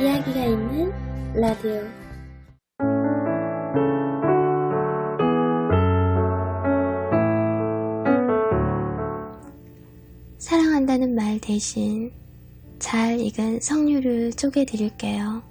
이야기가 있는 라디오. 사랑한다는 말 대신 잘 익은 석류를 쪼개드릴게요.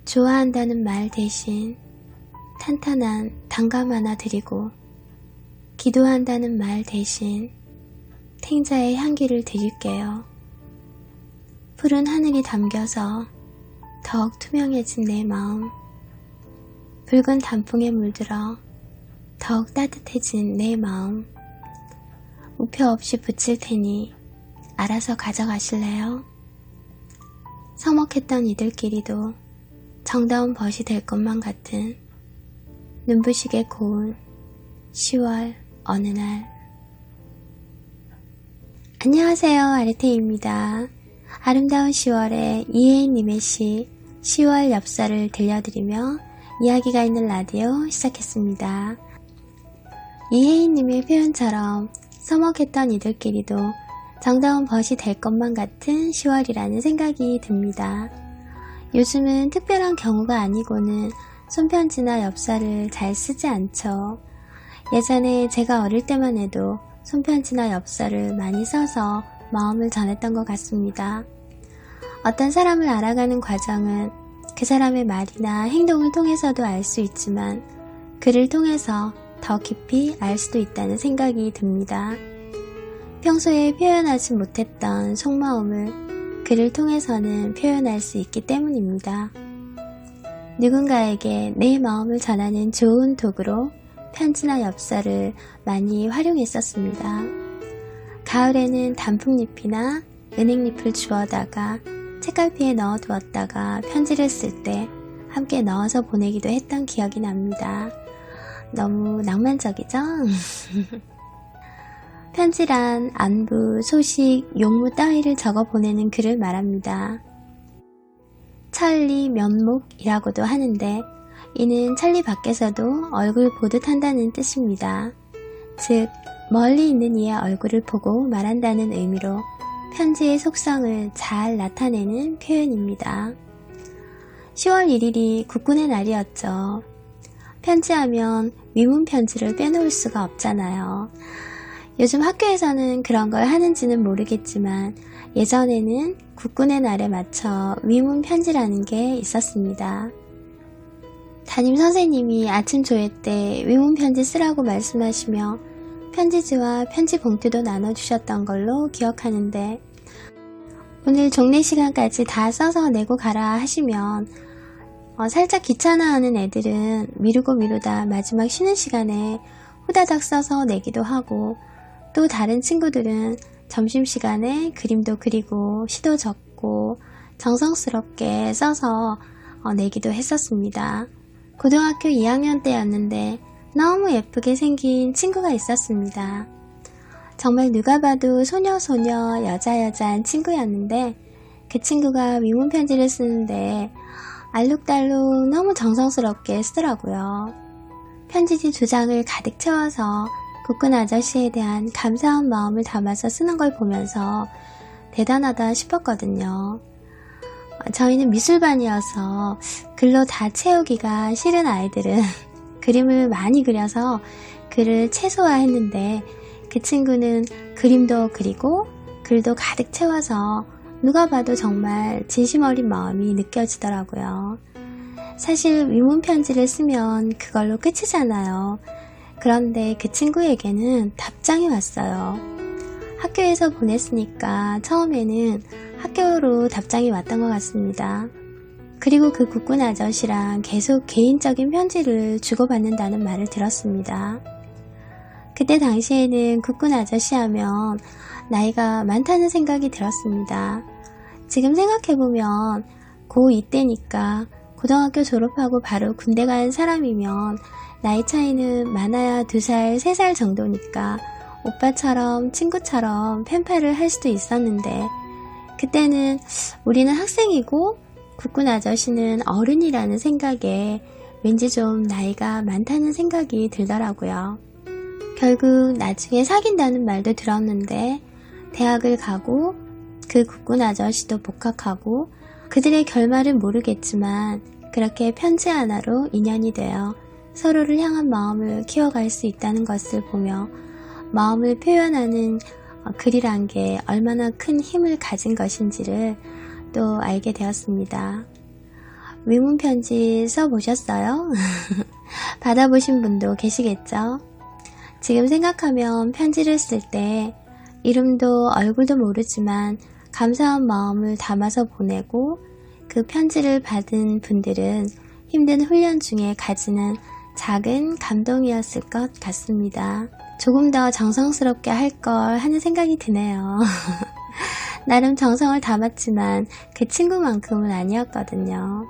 좋아한다는 말 대신 탄탄한 단감 하나 드리고, 기도한다는 말 대신 탱자의 향기를 드릴게요. 푸른 하늘이 담겨서 더욱 투명해진 내 마음, 붉은 단풍에 물들어 더욱 따뜻해진 내 마음, 우표 없이 붙일 테니 알아서 가져가실래요? 서먹했던 이들끼리도 정다운 벗이 될 것만 같은 눈부시게 고운 10월 어느 날. 안녕하세요, 아르테입니다. 아름다운 10월에 이혜인님의 시 10월 엽서를 들려드리며 이야기가 있는 라디오 시작했습니다. 이혜인님의 표현처럼 서먹했던 이들끼리도 정다운 벗이 될 것만 같은 10월이라는 생각이 듭니다. 요즘은 특별한 경우가 아니고는 손편지나 엽서를 잘 쓰지 않죠. 예전에 제가 어릴 때만 해도 손편지나 엽서를 많이 써서 마음을 전했던 것 같습니다. 어떤 사람을 알아가는 과정은 그 사람의 말이나 행동을 통해서도 알 수 있지만 글을 통해서 더 깊이 알 수도 있다는 생각이 듭니다. 평소에 표현하지 못했던 속마음을 글을 통해서는 표현할 수 있기 때문입니다. 누군가에게 내 마음을 전하는 좋은 도구로 편지나 엽서를 많이 활용했었습니다. 가을에는 단풍잎이나 은행잎을 주워다가 책갈피에 넣어두었다가 편지를 쓸 때 함께 넣어서 보내기도 했던 기억이 납니다. 너무 낭만적이죠? 편지란 안부, 소식, 용무 따위를 적어 보내는 글을 말합니다. 천리 면목이라고도 하는데 이는 천리 밖에서도 얼굴 보듯 한다는 뜻입니다. 즉, 멀리 있는 이의 얼굴을 보고 말한다는 의미로 편지의 속성을 잘 나타내는 표현입니다. 10월 1일이 국군의 날이었죠. 편지하면 위문 편지를 빼놓을 수가 없잖아요. 요즘 학교에서는 그런 걸 하는지는 모르겠지만 예전에는 국군의 날에 맞춰 위문 편지라는 게 있었습니다. 담임 선생님이 아침 조회 때 위문 편지 쓰라고 말씀하시며 편지지와 편지 봉투도 나눠주셨던 걸로 기억하는데, 오늘 종례 시간까지 다 써서 내고 가라 하시면 살짝 귀찮아하는 애들은 미루다 마지막 쉬는 시간에 후다닥 써서 내기도 하고, 또 다른 친구들은 점심시간에 그림도 그리고 시도 적고 정성스럽게 써서 내기도 했었습니다. 고등학교 2학년 때였는데 너무 예쁘게 생긴 친구가 있었습니다. 정말 누가 봐도 소녀 여자한 친구였는데 그 친구가 위문 편지를 쓰는데 알록달록 너무 정성스럽게 쓰더라고요. 편지지 2장을 가득 채워서 국군 아저씨에 대한 감사한 마음을 담아서 쓰는 걸 보면서 대단하다 싶었거든요. 저희는 미술반이어서 글로 다 채우기가 싫은 아이들은 그림을 많이 그려서 글을 최소화했는데, 그 친구는 그림도 그리고 글도 가득 채워서 누가 봐도 정말 진심 어린 마음이 느껴지더라고요. 사실 위문 편지를 쓰면 그걸로 끝이잖아요. 그런데 그 친구에게는 답장이 왔어요. 학교에서 보냈으니까 처음에는 학교로 답장이 왔던 것 같습니다. 그리고 그 국군 아저씨랑 계속 개인적인 편지를 주고받는다는 말을 들었습니다. 그때 당시에는 국군 아저씨 하면 나이가 많다는 생각이 들었습니다. 지금 생각해보면 고2 때니까 고등학교 졸업하고 바로 군대 간 사람이면 나이 차이는 많아야 2살, 3살 정도니까 오빠처럼 친구처럼 펜팔을 할 수도 있었는데, 그때는 우리는 학생이고 국군 아저씨는 어른이라는 생각에 왠지 좀 나이가 많다는 생각이 들더라고요. 결국 나중에 사귄다는 말도 들었는데 대학을 가고 그 국군 아저씨도 복학하고 그들의 결말은 모르겠지만 그렇게 편지 하나로 인연이 되어 서로를 향한 마음을 키워갈 수 있다는 것을 보며 마음을 표현하는 글이란 게 얼마나 큰 힘을 가진 것인지를 또 알게 되었습니다. 위문 편지 써보셨어요? 받아보신 분도 계시겠죠? 지금 생각하면 편지를 쓸 때 이름도 얼굴도 모르지만 감사한 마음을 담아서 보내고 그 편지를 받은 분들은 힘든 훈련 중에 가지는 작은 감동이었을 것 같습니다. 조금 더 정성스럽게 할 걸 하는 생각이 드네요. 나름 정성을 담았지만 그 친구만큼은 아니었거든요.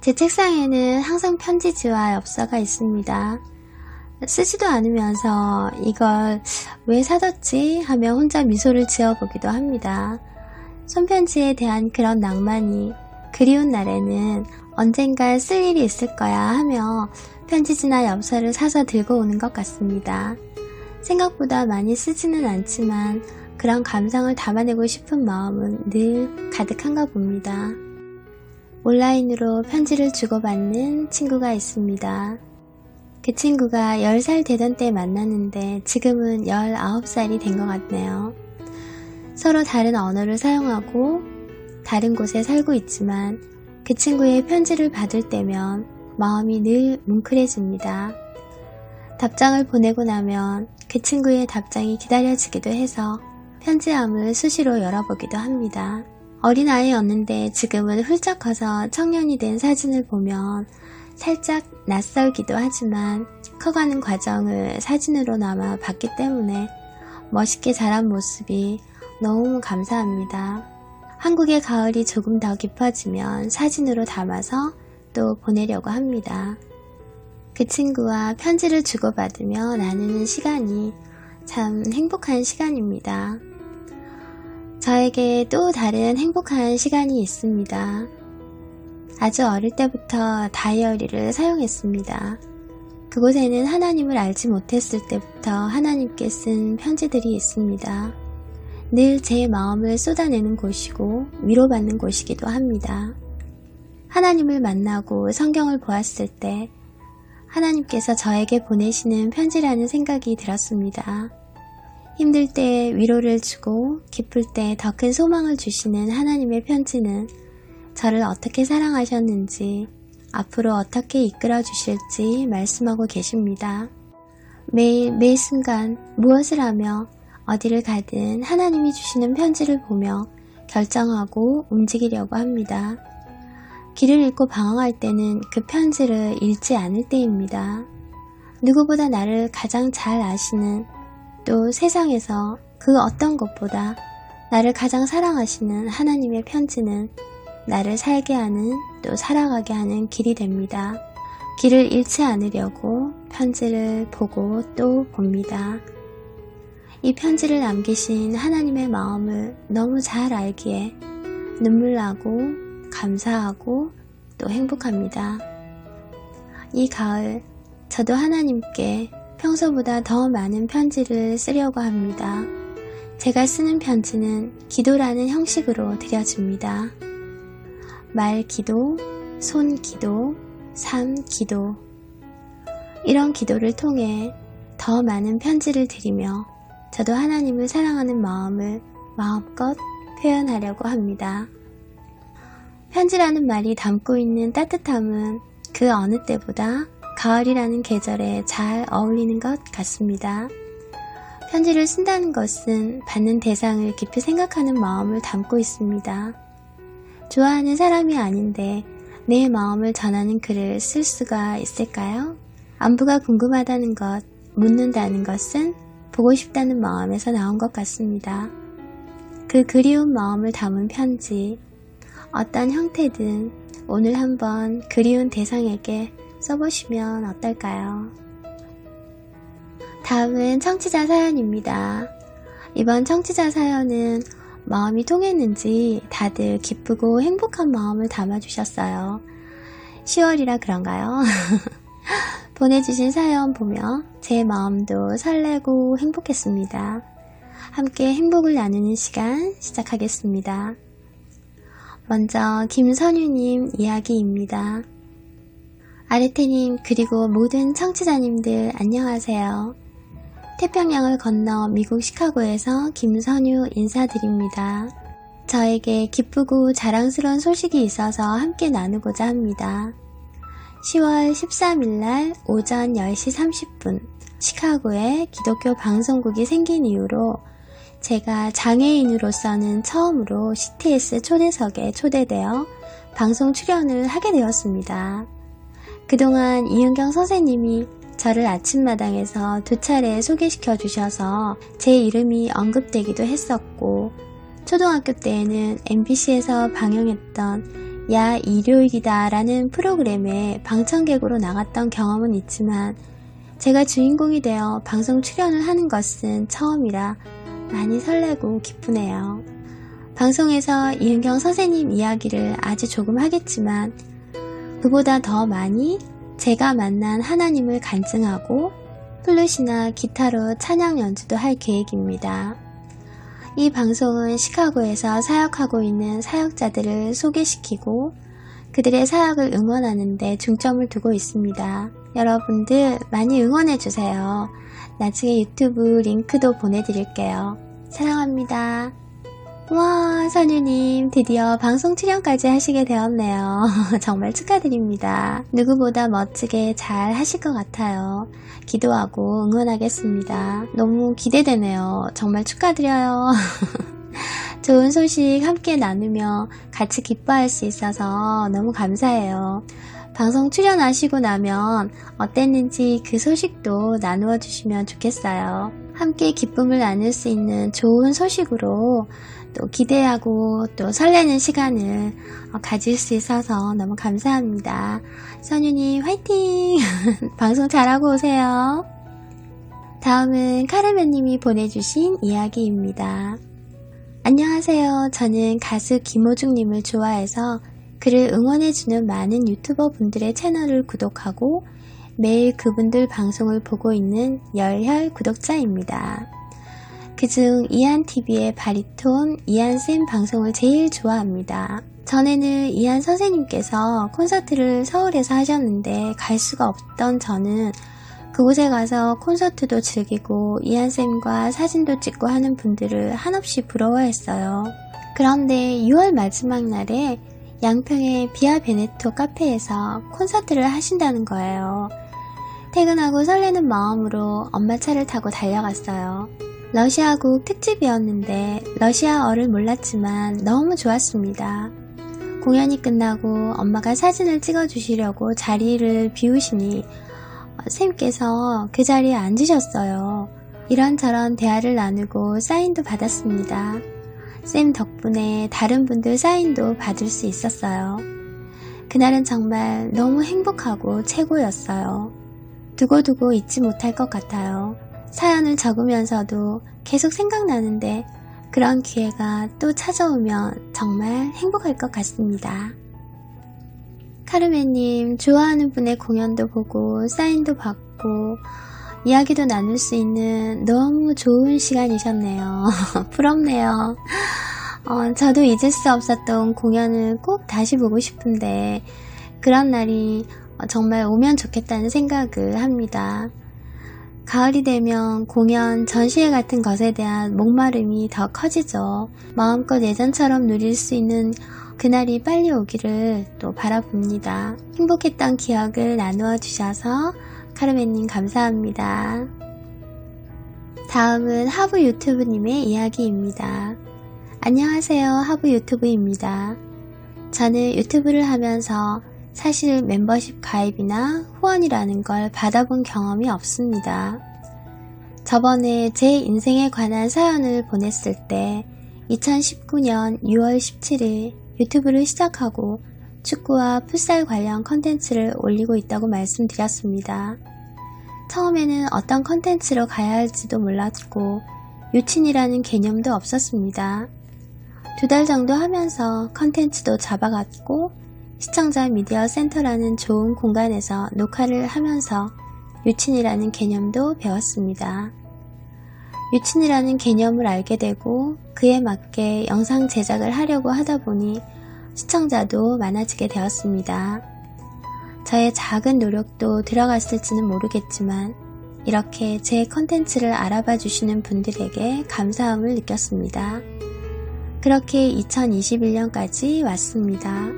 제 책상에는 항상 편지지와 엽서가 있습니다. 쓰지도 않으면서 이걸 왜 사뒀지 하며 혼자 미소를 지어보기도 합니다. 손편지에 대한 그런 낭만이 그리운 날에는 언젠가 쓸 일이 있을 거야 하며 편지지나 엽서를 사서 들고 오는 것 같습니다. 생각보다 많이 쓰지는 않지만 그런 감상을 담아내고 싶은 마음은 늘 가득한가 봅니다. 온라인으로 편지를 주고받는 친구가 있습니다. 그 친구가 10살 되던 때 만났는데 지금은 19살이 된 것 같네요. 서로 다른 언어를 사용하고 다른 곳에 살고 있지만 그 친구의 편지를 받을 때면 마음이 늘 뭉클해집니다. 답장을 보내고 나면 그 친구의 답장이 기다려지기도 해서 편지함을 수시로 열어보기도 합니다. 어린아이였는데 지금은 훌쩍 커서 청년이 된 사진을 보면 살짝 낯설기도 하지만 커가는 과정을 사진으로나마 봤기 때문에 멋있게 자란 모습이 너무 감사합니다. 한국의 가을이 조금 더 깊어지면 사진으로 담아서 또 보내려고 합니다. 그 친구와 편지를 주고받으며 나누는 시간이 참 행복한 시간입니다. 저에게 또 다른 행복한 시간이 있습니다. 아주 어릴 때부터 다이어리를 사용했습니다. 그곳에는 하나님을 알지 못했을 때부터 하나님께 쓴 편지들이 있습니다. 늘 제 마음을 쏟아내는 곳이고 위로받는 곳이기도 합니다. 하나님을 만나고 성경을 보았을 때 하나님께서 저에게 보내시는 편지라는 생각이 들었습니다. 힘들 때 위로를 주고 기쁠 때 더 큰 소망을 주시는 하나님의 편지는 저를 어떻게 사랑하셨는지 앞으로 어떻게 이끌어 주실지 말씀하고 계십니다. 매일 매 순간 무엇을 하며 어디를 가든 하나님이 주시는 편지를 보며 결정하고 움직이려고 합니다. 길을 잃고 방황할 때는 그 편지를 읽지 않을 때입니다. 누구보다 나를 가장 잘 아시는 또 세상에서 그 어떤 것보다 나를 가장 사랑하시는 하나님의 편지는 나를 살게 하는 또 살아가게 하는 길이 됩니다. 길을 잃지 않으려고 편지를 보고 또 봅니다. 이 편지를 남기신 하나님의 마음을 너무 잘 알기에 눈물 나고 감사하고 또 행복합니다. 이 가을 저도 하나님께 평소보다 더 많은 편지를 쓰려고 합니다. 제가 쓰는 편지는 기도라는 형식으로 드려집니다. 말 기도, 손 기도, 삶 기도. 이런 기도를 통해 더 많은 편지를 드리며 저도 하나님을 사랑하는 마음을 마음껏 표현하려고 합니다. 편지라는 말이 담고 있는 따뜻함은 그 어느 때보다 가을이라는 계절에 잘 어울리는 것 같습니다. 편지를 쓴다는 것은 받는 대상을 깊이 생각하는 마음을 담고 있습니다. 좋아하는 사람이 아닌데 내 마음을 전하는 글을 쓸 수가 있을까요? 안부가 궁금하다는 것, 묻는다는 것은 보고 싶다는 마음에서 나온 것 같습니다. 그 그리운 마음을 담은 편지, 어떤 형태든 오늘 한번 그리운 대상에게 써보시면 어떨까요? 다음은 청취자 사연입니다. 이번 청취자 사연은 마음이 통했는지 다들 기쁘고 행복한 마음을 담아주셨어요. 10월이라 그런가요? 보내주신 사연 보며 제 마음도 설레고 행복했습니다. 함께 행복을 나누는 시간 시작하겠습니다. 먼저 김선유님 이야기입니다. 아르테님 그리고 모든 청취자님들 안녕하세요. 태평양을 건너 미국 시카고에서 김선유 인사드립니다. 저에게 기쁘고 자랑스러운 소식이 있어서 함께 나누고자 합니다. 10월 13일 날 오전 10시 30분 시카고에 기독교 방송국이 생긴 이후로 제가 장애인으로서는 처음으로 CTS 초대석에 초대되어 방송 출연을 하게 되었습니다. 그동안 이은경 선생님이 저를 아침마당에서 2차례 소개시켜 주셔서 제 이름이 언급되기도 했었고, 초등학교 때에는 MBC에서 방영했던 야 일요일이다 라는 프로그램에 방청객으로 나갔던 경험은 있지만 제가 주인공이 되어 방송 출연을 하는 것은 처음이라 많이 설레고 기쁘네요. 방송에서 이은경 선생님 이야기를 아주 조금 하겠지만 그보다 더 많이 제가 만난 하나님을 간증하고 플룻이나 기타로 찬양 연주도 할 계획입니다. 이 방송은 시카고에서 사역하고 있는 사역자들을 소개시키고 그들의 사역을 응원하는 데 중점을 두고 있습니다. 여러분들 많이 응원해주세요. 나중에 유튜브 링크도 보내드릴게요. 사랑합니다. 와, 선유님 드디어 방송 출연까지 하시게 되었네요. 정말 축하드립니다. 누구보다 멋지게 잘 하실 것 같아요. 기도하고 응원하겠습니다. 너무 기대되네요. 정말 축하드려요. 좋은 소식 함께 나누며 같이 기뻐할 수 있어서 너무 감사해요. 방송 출연하시고 나면 어땠는지 그 소식도 나누어 주시면 좋겠어요. 함께 기쁨을 나눌 수 있는 좋은 소식으로 또 기대하고 또 설레는 시간을 가질 수 있어서 너무 감사합니다. 선유님 화이팅! 방송 잘하고 오세요. 다음은 카르멘님이 보내주신 이야기입니다. 안녕하세요. 저는 가수 김호중님을 좋아해서 그를 응원해주는 많은 유튜버 분들의 채널을 구독하고 매일 그분들 방송을 보고 있는 열혈 구독자입니다. 그중 이한TV의 바리톤 이한쌤 방송을 제일 좋아합니다. 전에는 이한 선생님께서 콘서트를 서울에서 하셨는데 갈 수가 없던 저는 그곳에 가서 콘서트도 즐기고 이한쌤과 사진도 찍고 하는 분들을 한없이 부러워했어요. 그런데 6월 마지막 날에 양평의 비아 베네토 카페에서 콘서트를 하신다는 거예요. 퇴근하고 설레는 마음으로 엄마 차를 타고 달려갔어요. 러시아국 특집이었는데 러시아어를 몰랐지만 너무 좋았습니다. 공연이 끝나고 엄마가 사진을 찍어주시려고 자리를 비우시니 쌤께서 그 자리에 앉으셨어요. 이런저런 대화를 나누고 사인도 받았습니다. 쌤 덕분에 다른 분들 사인도 받을 수 있었어요. 그날은 정말 너무 행복하고 최고였어요. 두고두고 잊지 못할 것 같아요. 사연을 적으면서도 계속 생각나는데 그런 기회가 또 찾아오면 정말 행복할 것 같습니다. 카르멘님, 좋아하는 분의 공연도 보고 사인도 받고 이야기도 나눌 수 있는 너무 좋은 시간이셨네요. 부럽네요. 저도 잊을 수 없었던 공연을 꼭 다시 보고 싶은데 그런 날이 정말 오면 좋겠다는 생각을 합니다. 가을이 되면 공연, 전시회 같은 것에 대한 목마름이 더 커지죠. 마음껏 예전처럼 누릴 수 있는 그날이 빨리 오기를 또 바라봅니다. 행복했던 기억을 나누어 주셔서 카르멘님 감사합니다. 다음은 하부 유튜브님의 이야기입니다. 안녕하세요. 하부 유튜브입니다. 저는 유튜브를 하면서 사실 멤버십 가입이나 후원이라는 걸 받아본 경험이 없습니다. 저번에 제 인생에 관한 사연을 보냈을 때 2019년 6월 17일 유튜브를 시작하고 축구와 풋살 관련 컨텐츠를 올리고 있다고 말씀드렸습니다. 처음에는 어떤 컨텐츠로 가야 할지도 몰랐고 유친이라는 개념도 없었습니다. 2달 정도 하면서 컨텐츠도 잡아갔고 시청자 미디어 센터라는 좋은 공간에서 녹화를 하면서 유친이라는 개념도 배웠습니다. 유친이라는 개념을 알게 되고 그에 맞게 영상 제작을 하려고 하다 보니 시청자도 많아지게 되었습니다. 저의 작은 노력도 들어갔을지는 모르겠지만 이렇게 제 컨텐츠를 알아봐 주시는 분들에게 감사함을 느꼈습니다. 그렇게 2021년까지 왔습니다.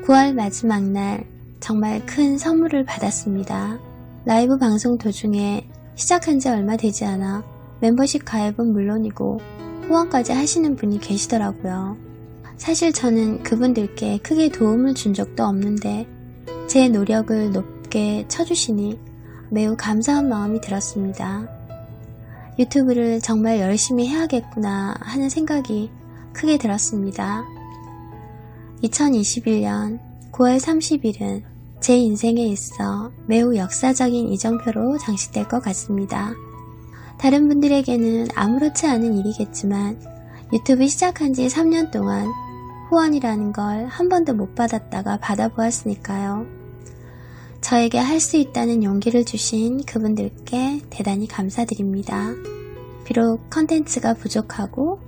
9월 마지막 날 정말 큰 선물을 받았습니다. 라이브 방송 도중에 시작한 지 얼마 되지 않아 멤버십 가입은 물론이고 후원까지 하시는 분이 계시더라고요. 사실 저는 그분들께 크게 도움을 준 적도 없는데 제 노력을 높게 쳐주시니 매우 감사한 마음이 들었습니다. 유튜브를 정말 열심히 해야겠구나 하는 생각이 크게 들었습니다. 2021년 9월 30일은 제 인생에 있어 매우 역사적인 이정표로 장식될 것 같습니다. 다른 분들에게는 아무렇지 않은 일이겠지만 유튜브 시작한 지 3년 동안 후원이라는 걸 한 번도 못 받았다가 받아보았으니까요. 저에게 할 수 있다는 용기를 주신 그분들께 대단히 감사드립니다. 비록 컨텐츠가 부족하고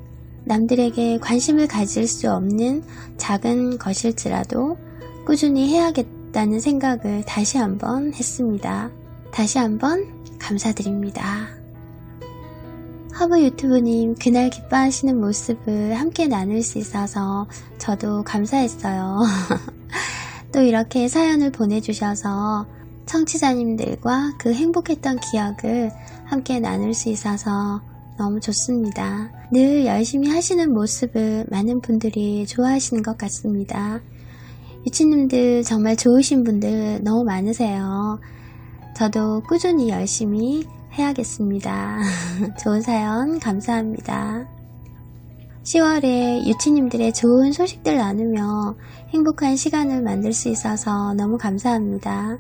남들에게 관심을 가질 수 없는 작은 것일지라도 꾸준히 해야겠다는 생각을 다시 한번 했습니다. 다시 한번 감사드립니다. 허브 유튜브님 그날 기뻐하시는 모습을 함께 나눌 수 있어서 저도 감사했어요. 또 이렇게 사연을 보내주셔서 청취자님들과 그 행복했던 기억을 함께 나눌 수 있어서 너무 좋습니다. 늘 열심히 하시는 모습을 많은 분들이 좋아하시는 것 같습니다. 유치님들 정말 좋으신 분들 너무 많으세요. 저도 꾸준히 열심히 해야겠습니다. 좋은 사연 감사합니다. 10월에 유치님들의 좋은 소식들 나누며 행복한 시간을 만들 수 있어서 너무 감사합니다.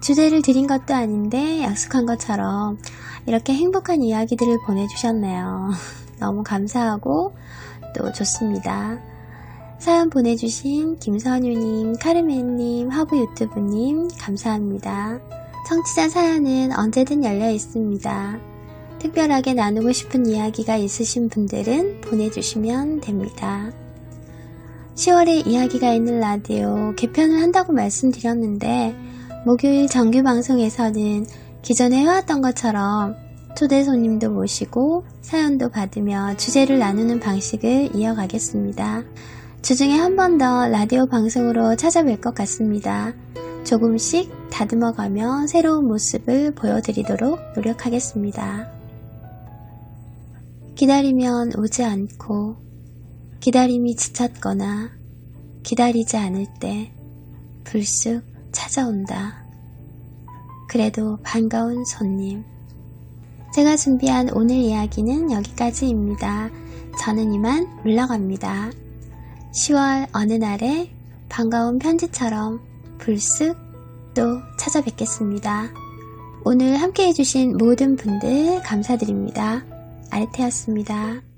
주제를 드린 것도 아닌데 약속한 것처럼 이렇게 행복한 이야기들을 보내주셨네요. 너무 감사하고 또 좋습니다. 사연 보내주신 김선유님, 카르멘님, 허브 유튜브님 감사합니다. 청취자 사연은 언제든 열려 있습니다. 특별하게 나누고 싶은 이야기가 있으신 분들은 보내주시면 됩니다. 10월에 이야기가 있는 라디오 개편을 한다고 말씀드렸는데 목요일 정규 방송에서는 기존에 해왔던 것처럼 초대 손님도 모시고 사연도 받으며 주제를 나누는 방식을 이어가겠습니다. 주중에 한 번 더 라디오 방송으로 찾아뵐 것 같습니다. 조금씩 다듬어가며 새로운 모습을 보여드리도록 노력하겠습니다. 기다리면 오지 않고 기다림이 지쳤거나 기다리지 않을 때 불쑥 찾아온다. 그래도 반가운 손님. 제가 준비한 오늘 이야기는 여기까지입니다. 저는 이만 물러갑니다. 10월 어느 날에 반가운 편지처럼 불쑥 또 찾아뵙겠습니다. 오늘 함께 해주신 모든 분들 감사드립니다. 아르테였습니다.